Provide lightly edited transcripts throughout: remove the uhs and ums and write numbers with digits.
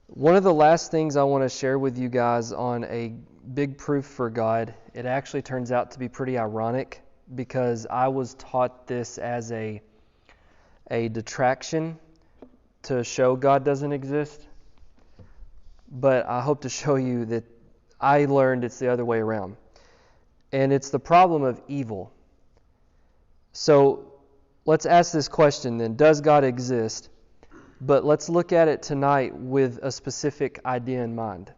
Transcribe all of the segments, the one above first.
One of the last things I want to share with you guys on a big proof for God, it actually turns out to be pretty ironic because I was taught this as a detraction to show God doesn't exist. But I hope to show you that I learned it's the other way around. And it's the problem of evil. So let's ask this question then. Does God exist? But let's look at it tonight with a specific idea in mind.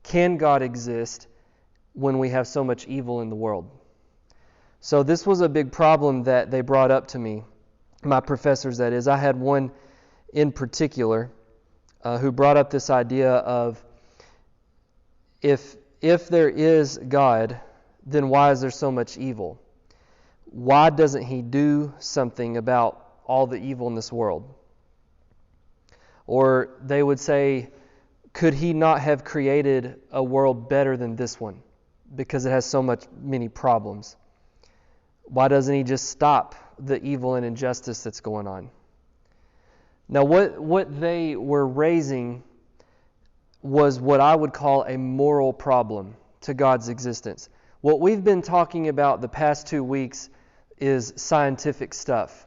Can God exist when we have so much evil in the world? So this was a big problem that they brought up to me, my professors that is. I had one in particular who brought up this idea of if there is God, then why is there so much evil? Why doesn't he do something about all the evil in this world? Or they would say, could he not have created a world better than this one because it has so many problems? Why doesn't he just stop the evil and injustice that's going on? Now, what they were raising was what I would call a moral problem to God's existence. What we've been talking about the past 2 weeks is scientific stuff.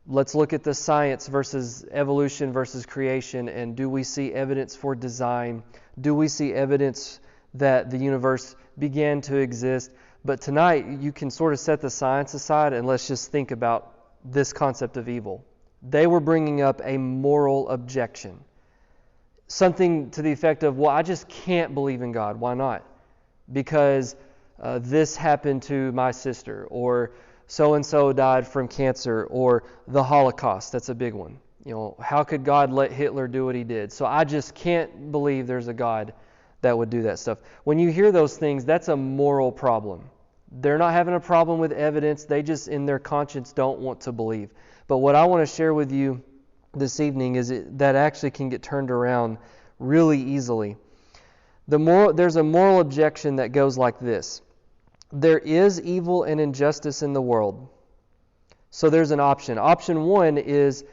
Let's look at the science versus evolution versus creation, and do we see evidence for design? Do we see evidence that the universe began to exist? But tonight, you can sort of set the science aside and let's just think about this concept of evil. They were bringing up a moral objection. Something to the effect of, well, I just can't believe in God. Why not? Because this happened to my sister, or so-and-so died from cancer, or the Holocaust. That's a big one. You know, how could God let Hitler do what he did? So I just can't believe there's a God that would do that stuff. When you hear those things, that's a moral problem. They're not having a problem with evidence. They just, in their conscience, don't want to believe. But what I want to share with you this evening is that actually can get turned around really easily. There's a moral objection that goes like this. There is evil and injustice in the world. So there's an option. Option one is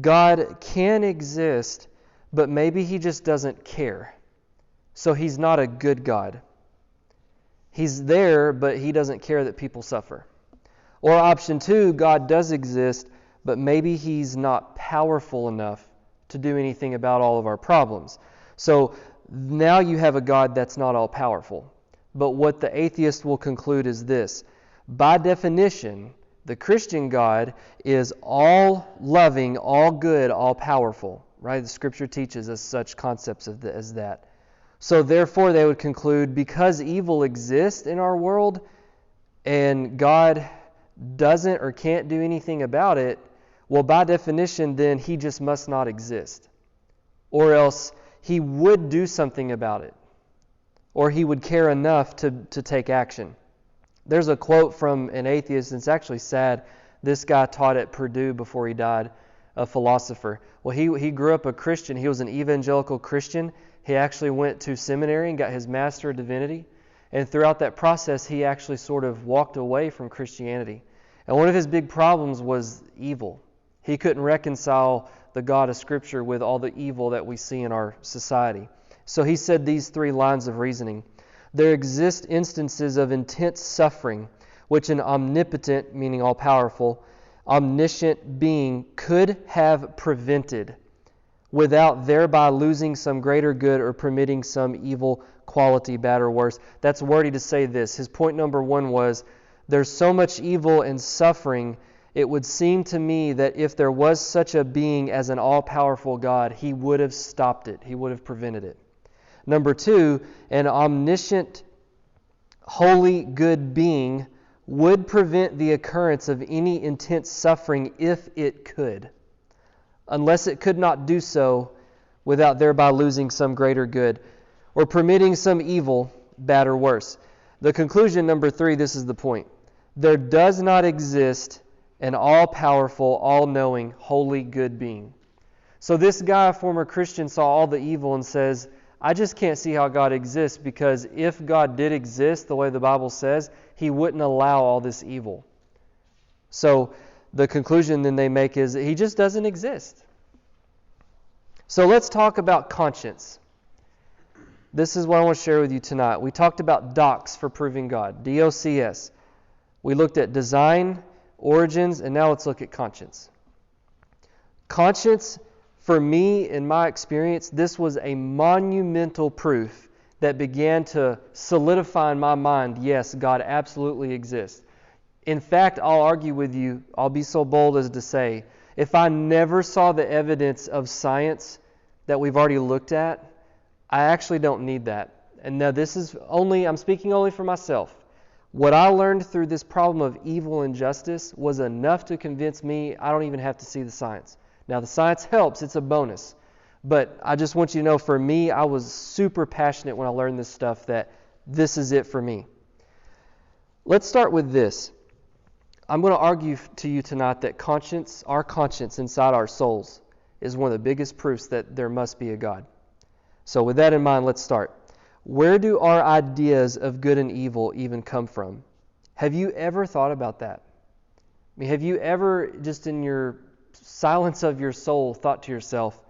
God can exist, but maybe he just doesn't care. So he's not a good God. He's there, but he doesn't care that people suffer. Or option two, God does exist, but maybe he's not powerful enough to do anything about all of our problems. So now you have a God that's not all powerful. But what the atheist will conclude is this. By definition, the Christian God is all loving, all good, all powerful. Right? The Scripture teaches us such concepts as that. So therefore they would conclude, because evil exists in our world and God doesn't or can't do anything about it, well, by definition, then he just must not exist. Or else he would do something about it. Or he would care enough to take action. There's a quote from an atheist, and it's actually sad. This guy taught at Purdue before he died, a philosopher. Well, he grew up a Christian. He was an evangelical Christian. He actually went to seminary and got his Master of Divinity. And throughout that process, he actually sort of walked away from Christianity. And one of his big problems was evil. He couldn't reconcile the God of Scripture with all the evil that we see in our society. So he said these 3 lines of reasoning. There exist instances of intense suffering, which an omnipotent, meaning all-powerful, omniscient being could have prevented without thereby losing some greater good or permitting some evil quality, bad or worse. That's wordy to say this. His point number 1 was, there's so much evil and suffering, it would seem to me that if there was such a being as an all-powerful God, he would have stopped it. He would have prevented it. Number 2, an omniscient, holy, good being would prevent the occurrence of any intense suffering if it could, unless it could not do so without thereby losing some greater good, or permitting some evil, bad or worse. The conclusion, number 3, this is the point. There does not exist an all-powerful, all-knowing, holy, good being. So this guy, a former Christian, saw all the evil and says, I just can't see how God exists, because if God did exist the way the Bible says, he wouldn't allow all this evil. So the conclusion then they make is that he just doesn't exist. So let's talk about conscience. This is what I want to share with you tonight. We talked about docs for proving God, DOCS. We looked at design, origins, and now let's look at conscience. Conscience, for me, in my experience, this was a monumental proof that began to solidify in my mind, yes, God absolutely exists. In fact, I'll argue with you, I'll be so bold as to say, if I never saw the evidence of science that we've already looked at, I actually don't need that. And now this is only, I'm speaking only for myself. What I learned through this problem of evil and justice was enough to convince me I don't even have to see the science. Now the science helps, it's a bonus. But I just want you to know, for me, I was super passionate when I learned this stuff that this is it for me. Let's start with this. I'm going to argue to you tonight that conscience, our conscience inside our souls, is one of the biggest proofs that there must be a God. So with that in mind, let's start. Where do our ideas of good and evil even come from? Have you ever thought about that? I mean, have you ever, just in your silence of your soul, thought to yourself,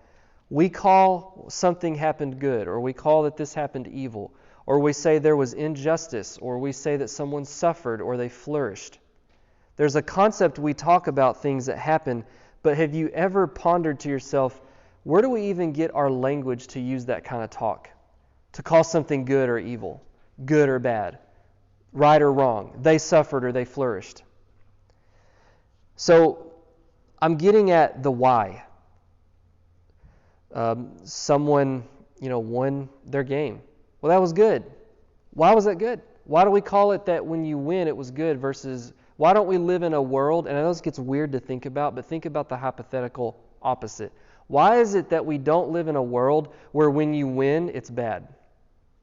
we call something happened good, or we call that this happened evil, or we say there was injustice, or we say that someone suffered or they flourished. There's a concept we talk about things that happen, but have you ever pondered to yourself, where do we even get our language to use that kind of talk? To call something good or evil, good or bad, right or wrong, they suffered or they flourished. So I'm getting at the why. Someone, won their game. Well, that was good. Why was that good? Why do we call it that when you win it was good versus why don't we live in a world, and I know this gets weird to think about, but think about the hypothetical opposite. Why is it that we don't live in a world where when you win, it's bad?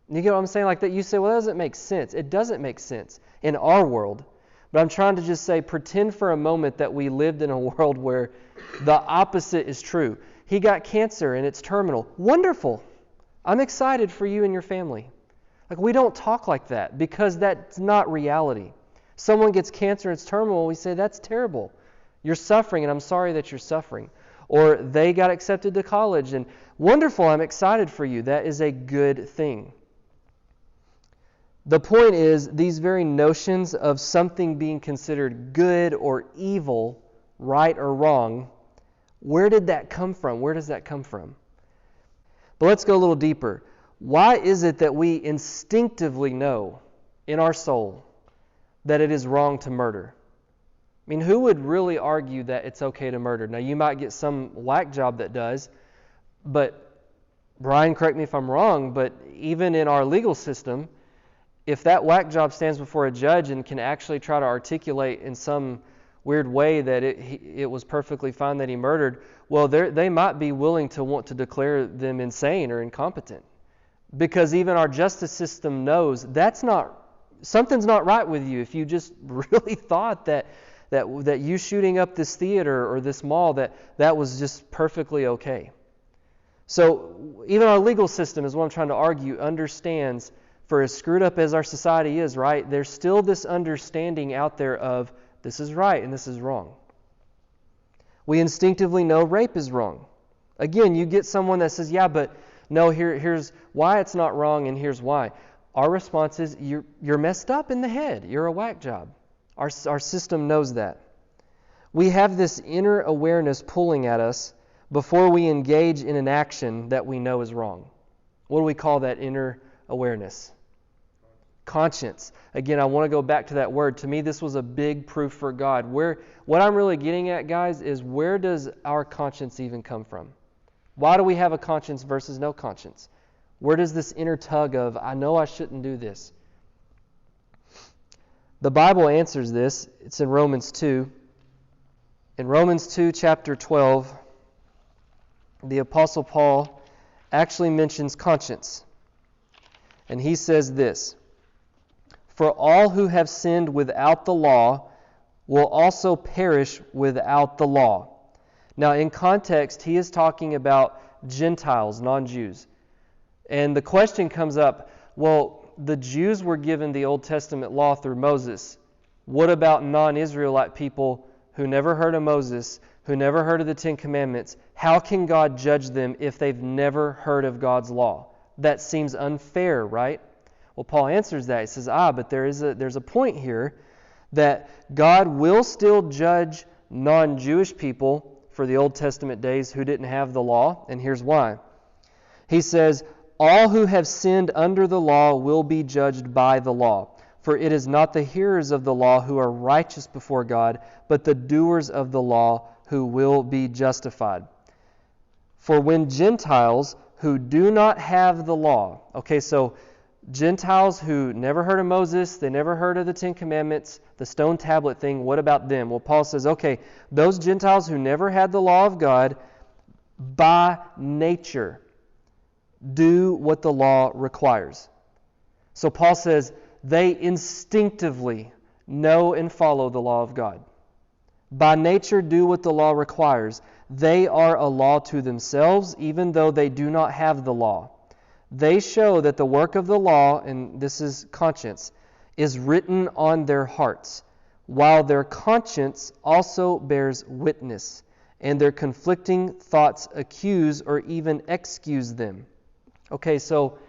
You get what I'm saying? Like that, you say, well, that doesn't make sense. It doesn't make sense in our world. But I'm trying to just say, pretend for a moment that we lived in a world where the opposite is true. He got cancer and it's terminal. Wonderful. I'm excited for you and your family. Like, we don't talk like that because that's not reality. Someone gets cancer and it's terminal, we say, that's terrible. You're suffering and I'm sorry that you're suffering. Or they got accepted to college and wonderful, I'm excited for you. That is a good thing. The point is, these very notions of something being considered good or evil, right or wrong, where did that come from? Where does that come from? But let's go a little deeper. Why is it that we instinctively know in our soul that it is wrong to murder? I mean, who would really argue that it's okay to murder? Now, you might get some whack job that does, but Brian, correct me if I'm wrong, but even in our legal system, if that whack job stands before a judge and can actually try to articulate in some weird way that it was perfectly fine that he murdered, well, they might be willing to want to declare them insane or incompetent. Because even our justice system knows something's not right with you if you just really thought that you shooting up this theater or this mall, that was just perfectly okay. So even our legal system, is what I'm trying to argue, understands, for as screwed up as our society is, right, there's still this understanding out there of this is right and this is wrong. We instinctively know rape is wrong. Again, you get someone that says, yeah, but no, here's why it's not wrong and here's why. Our response is, you're messed up in the head. You're a whack job. Our system knows that. We have this inner awareness pulling at us before we engage in an action that we know is wrong. What do we call that inner awareness? Conscience. Again, I want to go back to that word. To me, this was a big proof for God. What I'm really getting at, guys, is where does our conscience even come from? Why do we have a conscience versus no conscience? Where does this inner tug of, I know I shouldn't do this? The Bible answers this. It's in Romans 2. In Romans 2, chapter 12, the Apostle Paul actually mentions conscience. And he says this, "For all who have sinned without the law will also perish without the law." Now, in context, he is talking about Gentiles, non-Jews. And the question comes up, well, the Jews were given the Old Testament law through Moses. What about non-Israelite people who never heard of Moses, who never heard of the Ten Commandments? How can God judge them if they've never heard of God's law? That seems unfair, right? Well, Paul answers that. He says, but there's a point here that God will still judge non-Jewish people for the Old Testament days who didn't have the law, and here's why. He says, all who have sinned under the law will be judged by the law. For it is not the hearers of the law who are righteous before God, but the doers of the law who will be justified. For when Gentiles who do not have the law, okay, so Gentiles who never heard of Moses, they never heard of the Ten Commandments, the stone tablet thing, what about them? Well, Paul says, okay, those Gentiles who never had the law of God, by nature, do what the law requires. So Paul says they instinctively know and follow the law of God. By nature do what the law requires. They are a law to themselves, even though they do not have the law. They show that the work of the law, and this is conscience, is written on their hearts, while their conscience also bears witness, and their conflicting thoughts accuse or even excuse them. Okay, so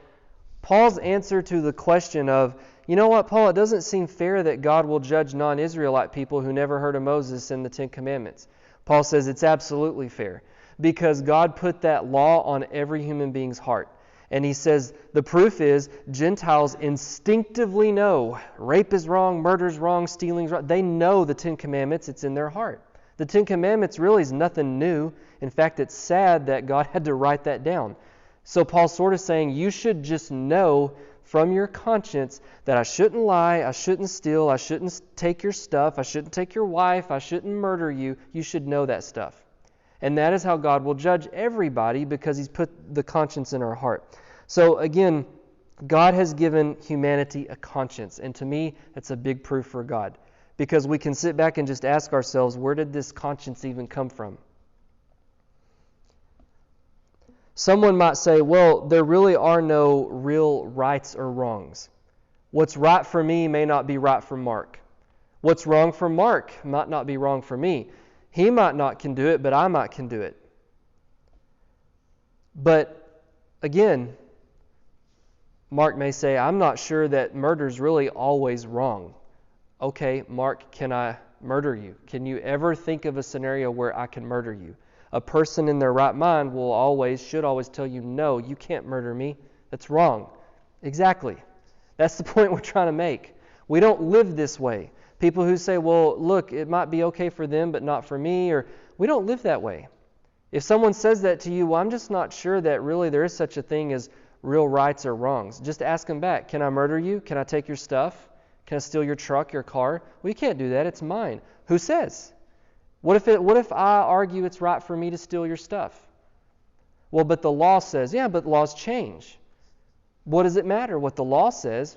Paul's answer to the question of, you know what, Paul, it doesn't seem fair that God will judge non-Israelite people who never heard of Moses and the Ten Commandments. Paul says it's absolutely fair because God put that law on every human being's heart. And he says the proof is Gentiles instinctively know rape is wrong, murder is wrong, stealing is wrong. They know the Ten Commandments. It's in their heart. The Ten Commandments really is nothing new. In fact, it's sad that God had to write that down. So Paul's sort of saying you should just know from your conscience that I shouldn't lie, I shouldn't steal, I shouldn't take your stuff, I shouldn't take your wife, I shouldn't murder you. You should know that stuff. And that is how God will judge everybody because He's put the conscience in our heart. So again, God has given humanity a conscience. And to me, that's a big proof for God. Because we can sit back and just ask ourselves, where did this conscience even come from? Someone might say, well, there really are no real rights or wrongs. What's right for me may not be right for Mark. What's wrong for Mark might not be wrong for me. He might not can do it, but I might can do it. But again, Mark may say, I'm not sure that murder's really always wrong. Okay, Mark, can I murder you? Can you ever think of a scenario where I can murder you? A person in their right mind should always tell you, no, you can't murder me. That's wrong. Exactly. That's the point we're trying to make. We don't live this way. People who say, well, look, it might be okay for them, but not for me, or we don't live that way. If someone says that to you, well, I'm just not sure that really there is such a thing as real rights or wrongs. Just ask them back. Can I murder you? Can I take your stuff? Can I steal your truck, your car? Well, you can't do that. It's mine. Who says? What if I argue it's right for me to steal your stuff? Well, but the law says, yeah, but laws change. What does it matter what the law says?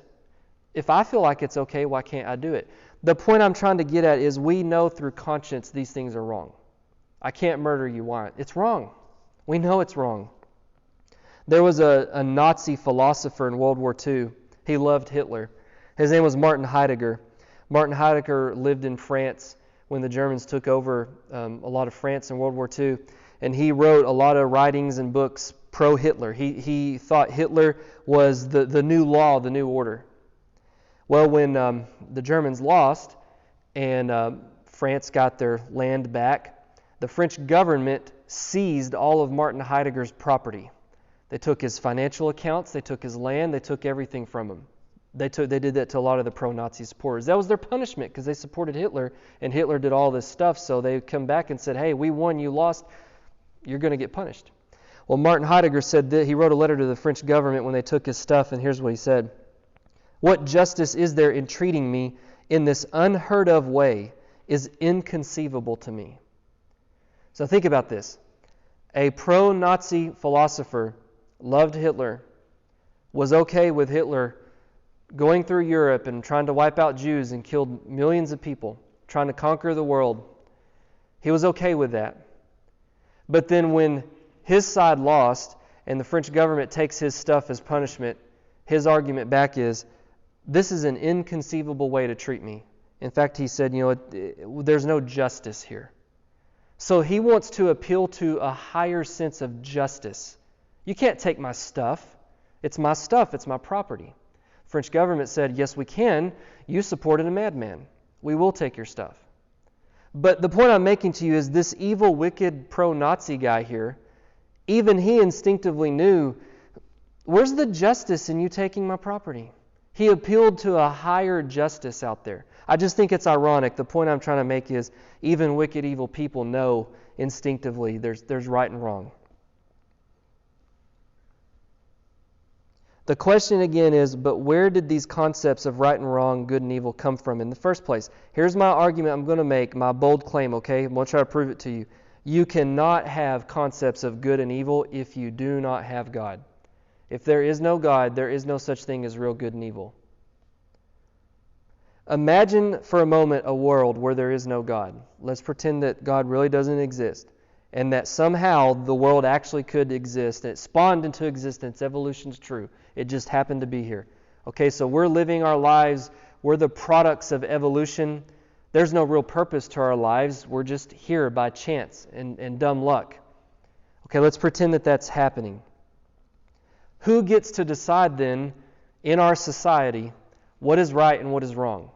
If I feel like it's okay, why can't I do it? The point I'm trying to get at is we know through conscience these things are wrong. I can't murder you. Why? It's wrong. We know it's wrong. There was a Nazi philosopher in World War II. He loved Hitler. His name was Martin Heidegger. Martin Heidegger lived in France when the Germans took over a lot of France in World War II. And he wrote a lot of writings and books pro-Hitler. He thought Hitler was the new law, the new order. Well, when the Germans lost and France got their land back, the French government seized all of Martin Heidegger's property. They took his financial accounts, they took his land, they took everything from him. They did that to a lot of the pro-Nazi supporters. That was their punishment because they supported Hitler, and Hitler did all this stuff, so they come back and said, hey, we won, you lost, you're going to get punished. Well, Martin Heidegger said that he wrote a letter to the French government when they took his stuff, and here's what he said. What justice is there in treating me in this unheard of way is inconceivable to me. So think about this. A pro-Nazi philosopher loved Hitler, was okay with Hitler going through Europe and trying to wipe out Jews and killed millions of people, trying to conquer the world. He was okay with that. But then when his side lost and the French government takes his stuff as punishment, his argument back is, this is an inconceivable way to treat me. In fact, he said, there's no justice here. So he wants to appeal to a higher sense of justice. You can't take my stuff. It's my stuff. It's my property. French government said, yes, we can. You supported a madman. We will take your stuff. But the point I'm making to you is this evil, wicked, pro-Nazi guy here, even he instinctively knew, where's the justice in you taking my property? He appealed to a higher justice out there. I just think it's ironic. The point I'm trying to make is even wicked, evil people know instinctively there's right and wrong. The question again is, but where did these concepts of right and wrong, good and evil come from in the first place? Here's my argument I'm going to make, my bold claim, okay? I'm going to try to prove it to you. You cannot have concepts of good and evil if you do not have God. If there is no God, there is no such thing as real good and evil. Imagine for a moment a world where there is no God. Let's pretend that God really doesn't exist and that somehow the world actually could exist. It spawned into existence. Evolution's true. It just happened to be here. Okay, so we're living our lives. We're the products of evolution. There's no real purpose to our lives. We're just here by chance and dumb luck. Okay, let's pretend that that's happening. Who gets to decide then in our society what is right and what is wrong?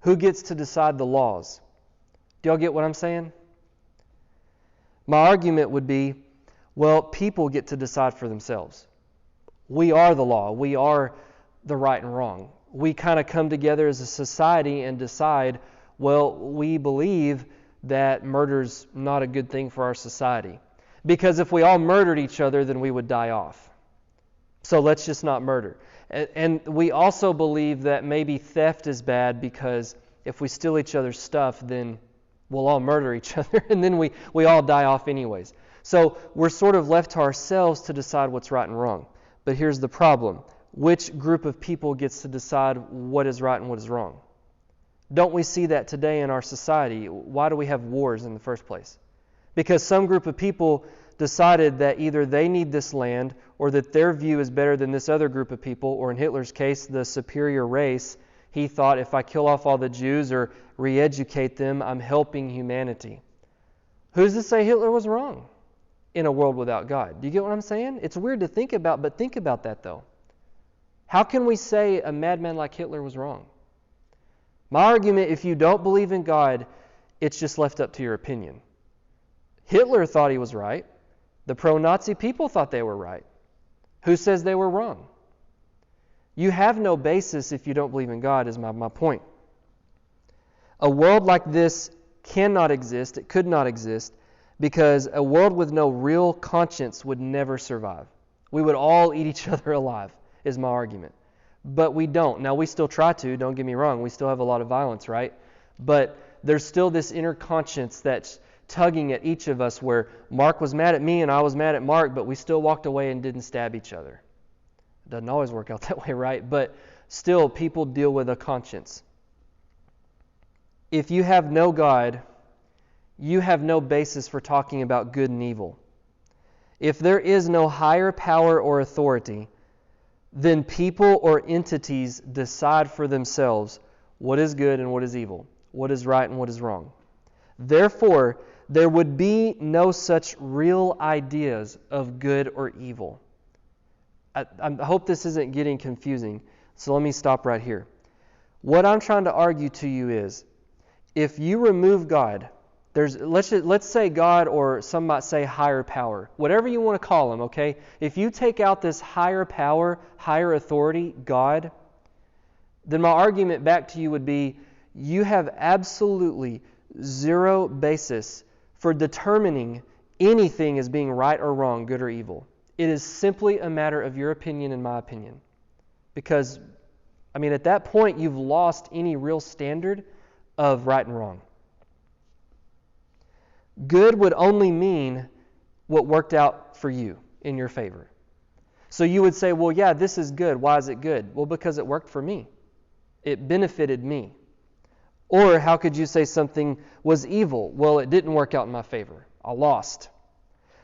Who gets to decide the laws? Do y'all get what I'm saying? My argument would be, well, people get to decide for themselves. We are the law. We are the right and wrong. We kind of come together as a society and decide, well, we believe that murder's not a good thing for our society. Because if we all murdered each other, then we would die off. So let's just not murder. And we also believe that maybe theft is bad because if we steal each other's stuff, then we'll all murder each other and then we all die off anyways. So we're sort of left to ourselves to decide what's right and wrong. But here's the problem. Which group of people gets to decide what is right and what is wrong? Don't we see that today in our society? Why do we have wars in the first place? Because some group of people decided that either they need this land or that their view is better than this other group of people, or in Hitler's case, the superior race. He thought, if I kill off all the Jews or re-educate them, I'm helping humanity. Who's to say Hitler was wrong in a world without God? Do you get what I'm saying? It's weird to think about, but think about that though. How can we say a madman like Hitler was wrong? My argument, if you don't believe in God, it's just left up to your opinion. Hitler thought he was right. The pro-Nazi people thought they were right. Who says they were wrong? You have no basis if you don't believe in God, is my point. A world like this cannot exist, it could not exist, because a world with no real conscience would never survive. We would all eat each other alive, is my argument. But we don't. Now, we still try to, don't get me wrong, we still have a lot of violence, right? But there's still this inner conscience that's tugging at each of us where Mark was mad at me and I was mad at Mark, but we still walked away and didn't stab each other. It doesn't always work out that way, right? But still, people deal with a conscience. If you have no God, you have no basis for talking about good and evil. If there is no higher power or authority, then people or entities decide for themselves what is good and what is evil, what is right and what is wrong. Therefore, there would be no such real ideas of good or evil. I hope this isn't getting confusing, so let me stop right here. What I'm trying to argue to you is, if you remove God, let's say God, or some might say higher power, whatever you want to call him, okay? If you take out this higher power, higher authority, God, then my argument back to you would be, you have absolutely zero basis for determining anything as being right or wrong, good or evil. It is simply a matter of your opinion and my opinion. Because, at that point, you've lost any real standard of right and wrong. Good would only mean what worked out for you in your favor. So you would say, well, yeah, this is good. Why is it good? Well, because it worked for me. It benefited me. Or how could you say something was evil? Well, it didn't work out in my favor. I lost.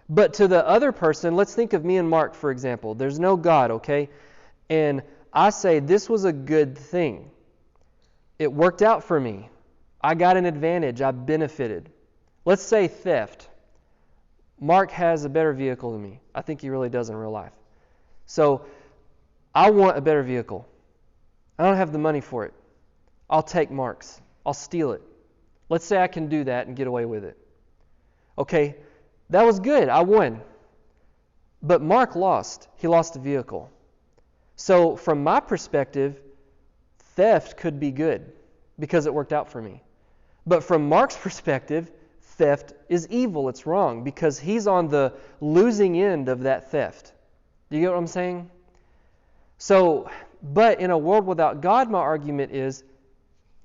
But to the other person, let's think of me and Mark, for example. There's no God, okay? And I say this was a good thing. It worked out for me. I got an advantage. I benefited. Let's say theft. Mark has a better vehicle than me. I think he really does in real life. So I want a better vehicle. I don't have the money for it. I'll take Mark's. I'll steal it. Let's say I can do that and get away with it. Okay, that was good. I won. But Mark lost. He lost the vehicle. So from my perspective, theft could be good because it worked out for me. But from Mark's perspective, theft is evil. It's wrong because he's on the losing end of that theft. Do you get what I'm saying? So, but in a world without God, my argument is,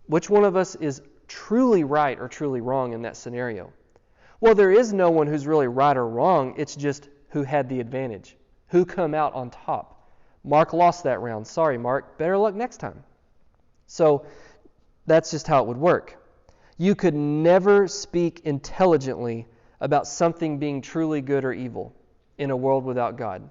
which one of us is truly right or truly wrong in that scenario? Well, there is no one who's really right or wrong. It's just who had the advantage, who come out on top. Mark lost that round. Sorry, Mark. Better luck next time. So that's just how it would work. You could never speak intelligently about something being truly good or evil in a world without God.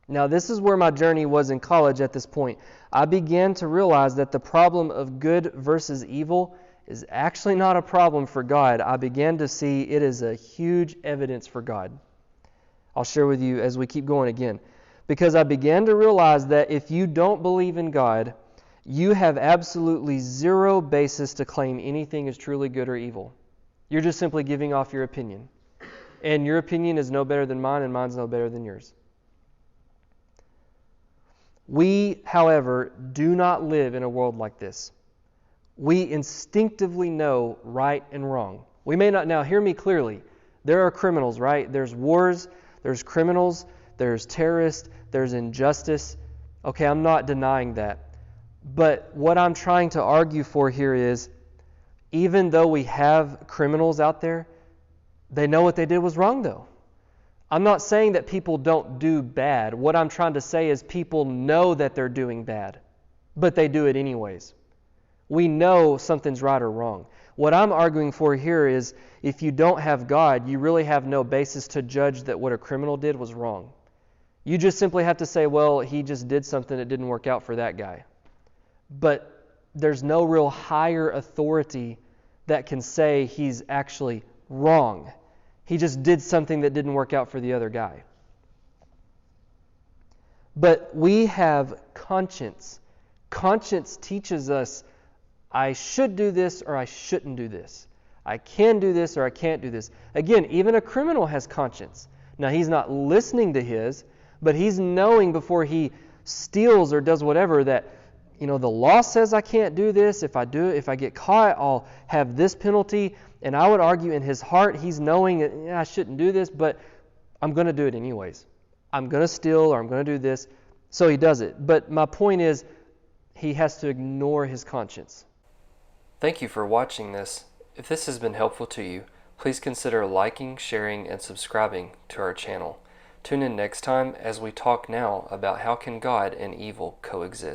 Now, this is where my journey was in college at this point. I began to realize that the problem of good versus evil is actually not a problem for God. I began to see it is a huge evidence for God. I'll share with you as we keep going again. Because I began to realize that if you don't believe in God, you have absolutely zero basis to claim anything is truly good or evil. You're just simply giving off your opinion. And your opinion is no better than mine, and mine's no better than yours. We, however, do not live in a world like this. We instinctively know right and wrong. We may not, now hear me clearly, there are criminals, right? There's wars, there's criminals, there's terrorists, there's injustice. Okay, I'm not denying that. But what I'm trying to argue for here is, even though we have criminals out there, they know what they did was wrong though. I'm not saying that people don't do bad. What I'm trying to say is people know that they're doing bad, but they do it anyways. We know something's right or wrong. What I'm arguing for here is if you don't have God, you really have no basis to judge that what a criminal did was wrong. You just simply have to say, well, he just did something that didn't work out for that guy. But there's no real higher authority that can say he's actually wrong. He just did something that didn't work out for the other guy. But we have conscience. Conscience teaches us, I should do this or I shouldn't do this. I can do this or I can't do this. Again, even a criminal has conscience. Now, he's not listening to his, but he's knowing before he steals or does whatever that, the law says I can't do this. If I do it, if I get caught, I'll have this penalty. And I would argue in his heart, he's knowing that I shouldn't do this, but I'm going to do it anyways. I'm going to steal or I'm going to do this. So he does it. But my point is, he has to ignore his conscience. Thank you for watching this. If this has been helpful to you, please consider liking, sharing, and subscribing to our channel. Tune in next time as we talk now about how can God and evil coexist.